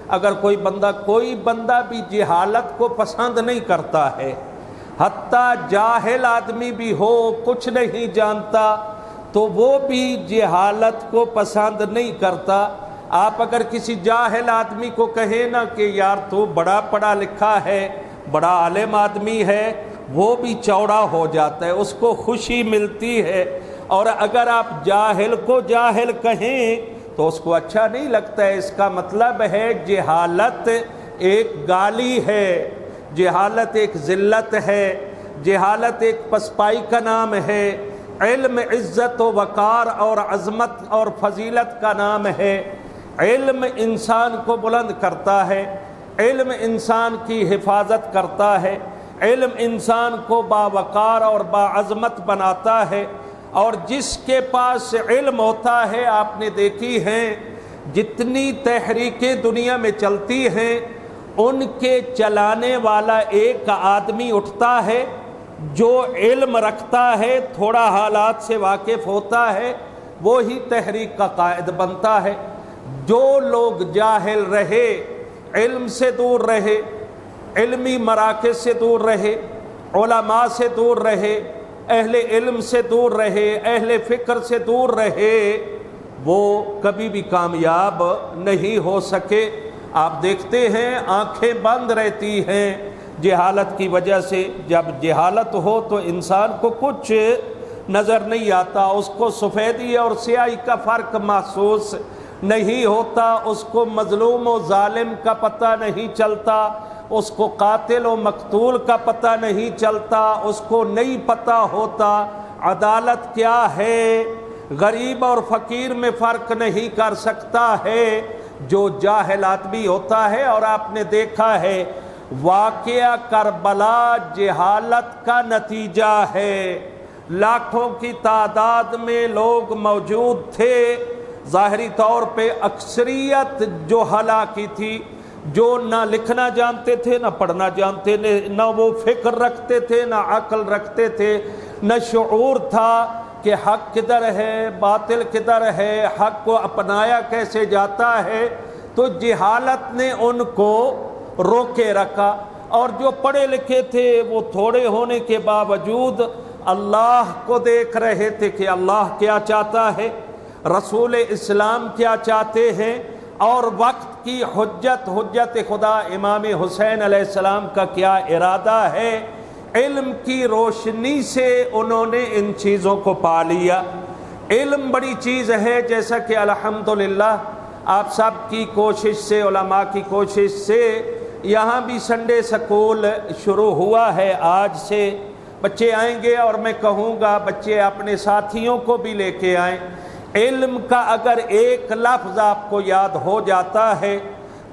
اگر کوئی بندہ بھی جہالت کو پسند نہیں کرتا ہے، حتیٰ جاہل آدمی بھی ہو، کچھ نہیں جانتا، تو وہ بھی جہالت کو پسند نہیں کرتا۔ آپ اگر کسی جاہل آدمی کو کہیں نا کہ یار تو بڑا پڑھا لکھا ہے، بڑا عالم آدمی ہے، وہ بھی چوڑا ہو جاتا ہے، اس کو خوشی ملتی ہے۔ اور اگر آپ جاہل کو جاہل کہیں تو اس کو اچھا نہیں لگتا ہے۔ اس کا مطلب ہے جہالت ایک گالی ہے، جہالت ایک ذلت ہے، جہالت ایک پسپائی کا نام ہے۔ علم عزت و وقار اور عظمت اور فضیلت کا نام ہے۔ علم انسان کو بلند کرتا ہے، علم انسان کی حفاظت کرتا ہے، علم انسان کو باوقار اور باعظمت بناتا ہے۔ اور جس کے پاس علم ہوتا ہے، آپ نے دیکھی ہیں جتنی تحریکیں دنیا میں چلتی ہیں، ان کے چلانے والا ایک آدمی اٹھتا ہے جو علم رکھتا ہے، تھوڑا حالات سے واقف ہوتا ہے، وہی تحریک کا قائد بنتا ہے۔ جو لوگ جاہل رہے، علم سے دور رہے، علمی مراکز سے دور رہے، علماء سے دور رہے، اہل علم سے دور رہے، اہل فکر سے دور رہے، وہ کبھی بھی کامیاب نہیں ہو سکے۔ آپ دیکھتے ہیں آنکھیں بند رہتی ہیں جہالت کی وجہ سے۔ جب جہالت ہو تو انسان کو کچھ نظر نہیں آتا، اس کو سفیدی اور سیاہی کا فرق محسوس نہیں ہوتا، اس کو مظلوم و ظالم کا پتہ نہیں چلتا، اس کو قاتل و مقتول کا پتہ نہیں چلتا، اس کو نہیں پتہ ہوتا عدالت کیا ہے، غریب اور فقیر میں فرق نہیں کر سکتا ہے جو جاہل آدمی ہوتا ہے۔ اور آپ نے دیکھا ہے واقعہ کربلا جہالت کا نتیجہ ہے۔ لاکھوں کی تعداد میں لوگ موجود تھے، ظاہری طور پہ اکثریت جہلا کی تھی، جو نہ لکھنا جانتے تھے، نہ پڑھنا جانتے، نہ وہ فکر رکھتے تھے، نہ عقل رکھتے تھے، نہ شعور تھا کہ حق کدھر ہے، باطل کدھر ہے، حق کو اپنایا کیسے جاتا ہے۔ تو جہالت نے ان کو روکے رکھا۔ اور جو پڑھے لکھے تھے وہ تھوڑے ہونے کے باوجود اللہ کو دیکھ رہے تھے کہ اللہ کیا چاہتا ہے، رسول اسلام کیا چاہتے ہیں، اور وقت کی حجت خدا امام حسین علیہ السلام کا کیا ارادہ ہے۔ علم کی روشنی سے انہوں نے ان چیزوں کو پا لیا۔ علم بڑی چیز ہے، جیسا کہ الحمدللہ آپ سب کی کوشش سے، علماء کی کوشش سے یہاں بھی سنڈے سکول شروع ہوا ہے۔ آج سے بچے آئیں گے اور میں کہوں گا بچے اپنے ساتھیوں کو بھی لے کے آئیں۔ علم کا اگر ایک لفظ آپ کو یاد ہو جاتا ہے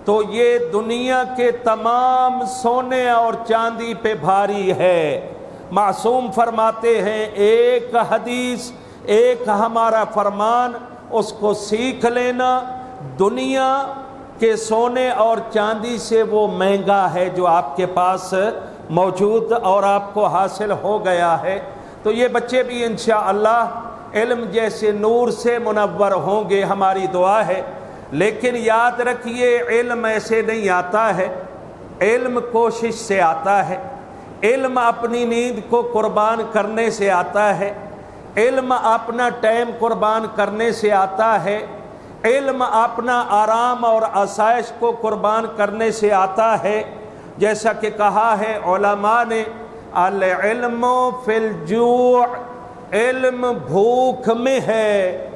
تو یہ دنیا کے تمام سونے اور چاندی پہ بھاری ہے۔ معصوم فرماتے ہیں ایک حدیث، ایک ہمارا فرمان، اس کو سیکھ لینا دنیا کے سونے اور چاندی سے وہ مہنگا ہے جو آپ کے پاس موجود اور آپ کو حاصل ہو گیا ہے۔ تو یہ بچے بھی انشاءاللہ علم جیسے نور سے منور ہوں گے، ہماری دعا ہے۔ لیکن یاد رکھیے علم ایسے نہیں آتا ہے، علم کوشش سے آتا ہے، علم اپنی نیند کو قربان کرنے سے آتا ہے، علم اپنا ٹائم قربان کرنے سے آتا ہے، علم اپنا آرام اور آسائش کو قربان کرنے سے آتا ہے۔ جیسا کہ کہا ہے علماء نے العلم فی الجوع، علم بھوک میں ہے۔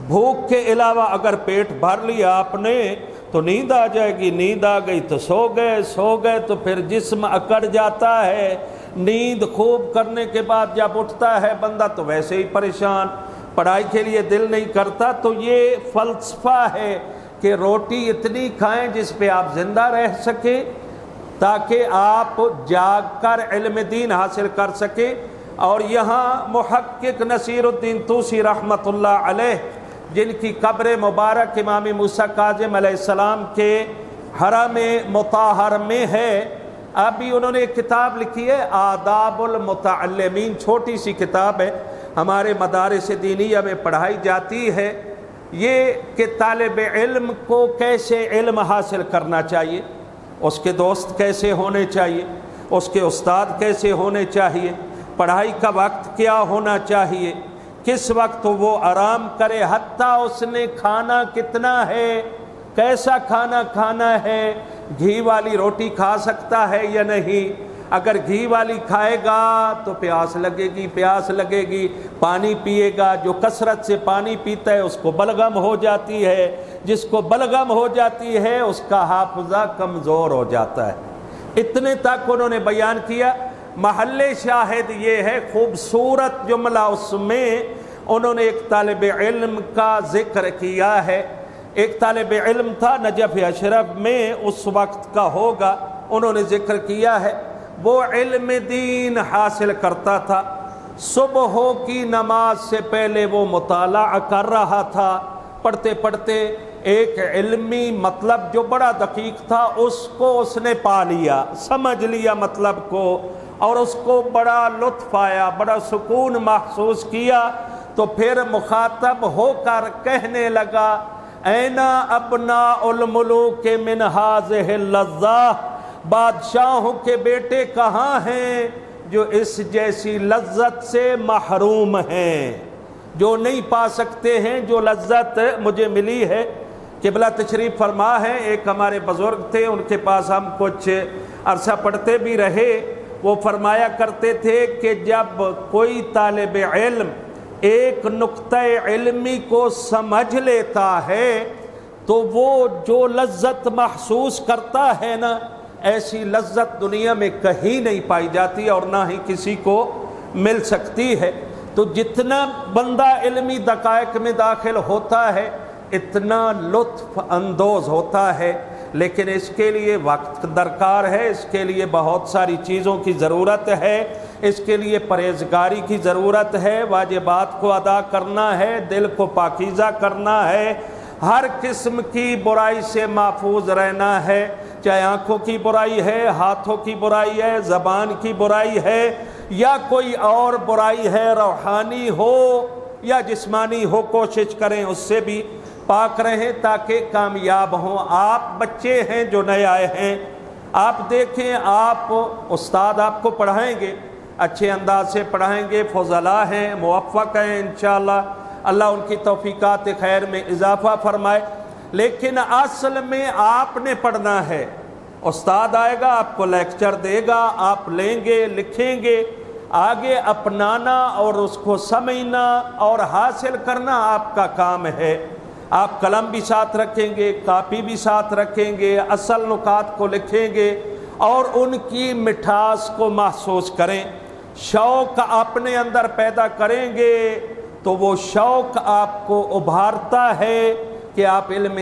بھوک کے علاوہ اگر پیٹ بھر لیا آپ نے تو نیند آ جائے گی، نیند آ گئی تو سو گئے تو پھر جسم اکڑ جاتا ہے۔ نیند خوب کرنے کے بعد جب اٹھتا ہے بندہ تو ویسے ہی پریشان، پڑھائی کے لیے دل نہیں کرتا۔ تو یہ فلسفہ ہے کہ روٹی اتنی کھائیں جس پہ آپ زندہ رہ سکیں تاکہ آپ جاگ کر علم دین حاصل کر سکیں۔ اور یہاں محقق نصیر الدین طوسی رحمۃ اللہ علیہ، جن کی قبر مبارک امام موسیٰ کاظم علیہ السلام کے حرم مطہر میں ہے، ابھی انہوں نے ایک کتاب لکھی ہے آداب المتعلمین، چھوٹی سی کتاب ہے، ہمارے مدارس دینیہ میں پڑھائی جاتی ہے۔ یہ کہ طالب علم کو کیسے علم حاصل کرنا چاہیے، اس کے دوست کیسے ہونے چاہیے، اس کے استاد کیسے ہونے چاہیے، پڑھائی کا وقت کیا ہونا چاہیے، کس وقت وہ آرام کرے، حتیٰ اس نے کھانا کتنا ہے، کیسا کھانا کھانا ہے، گھی والی روٹی کھا سکتا ہے یا نہیں، اگر گھی والی کھائے گا تو پیاس لگے گی، پانی پیے گا، جو کثرت سے پانی پیتا ہے اس کو بلغم ہو جاتی ہے، جس کو بلغم ہو جاتی ہے اس کا حافظہ کمزور ہو جاتا ہے۔ اتنے تک انہوں نے بیان کیا۔ محل شاہد یہ ہے، خوبصورت جملہ اس میں انہوں نے ایک طالب علم کا ذکر کیا ہے۔ ایک طالب علم تھا نجف اشرف میں، اس وقت کا ہوگا، انہوں نے ذکر کیا ہے، وہ علم دین حاصل کرتا تھا، صبح کی نماز سے پہلے وہ مطالعہ کر رہا تھا، پڑھتے پڑھتے ایک علمی مطلب جو بڑا دقیق تھا اس کو اس نے پا لیا، سمجھ لیا مطلب کو، اور اس کو بڑا لطف آیا، بڑا سکون محسوس کیا، تو پھر مخاطب ہو کر کہنے لگا، اینا ابناء الملوک من ہذہ اللذہ، بادشاہوں کے بیٹے کہاں ہیں جو اس جیسی لذت سے محروم ہیں، جو نہیں پا سکتے ہیں جو لذت مجھے ملی ہے۔ قبلہ تشریف فرما ہے، ایک ہمارے بزرگ تھے، ان کے پاس ہم کچھ عرصہ پڑھتے بھی رہے، وہ فرمایا کرتے تھے کہ جب کوئی طالب علم ایک نقطہ علمی کو سمجھ لیتا ہے تو وہ جو لذت محسوس کرتا ہے نا، ایسی لذت دنیا میں کہیں نہیں پائی جاتی اور نہ ہی کسی کو مل سکتی ہے۔ تو جتنا بندہ علمی دقائق میں داخل ہوتا ہے اتنا لطف اندوز ہوتا ہے، لیکن اس کے لیے وقت درکار ہے، اس کے لیے بہت ساری چیزوں کی ضرورت ہے، اس کے لیے پرہیزگاری کی ضرورت ہے، واجبات کو ادا کرنا ہے، دل کو پاکیزہ کرنا ہے، ہر قسم کی برائی سے محفوظ رہنا ہے، چاہے آنکھوں کی برائی ہے، ہاتھوں کی برائی ہے، زبان کی برائی ہے، یا کوئی اور برائی ہے، روحانی ہو یا جسمانی ہو، کوشش کریں اس سے بھی پاک رہیں تاکہ کامیاب ہوں۔ آپ بچے ہیں جو نئے آئے ہیں، آپ دیکھیں، آپ استاد آپ کو پڑھائیں گے، اچھے انداز سے پڑھائیں گے، فضلاء ہیں، موفق ہیں انشاءاللہ، اللہ ان کی توفیقات خیر میں اضافہ فرمائے، لیکن اصل میں آپ نے پڑھنا ہے۔ استاد آئے گا، آپ کو لیکچر دے گا، آپ لیں گے، لکھیں گے، آگے اپنانا اور اس کو سمجھنا اور حاصل کرنا آپ کا کام ہے۔ آپ قلم بھی ساتھ رکھیں گے، کاپی بھی ساتھ رکھیں گے، اصل نکات کو لکھیں گے اور ان کی مٹھاس کو محسوس کریں، شوق اپنے اندر پیدا کریں گے تو وہ شوق آپ کو ابھارتا ہے کہ آپ علم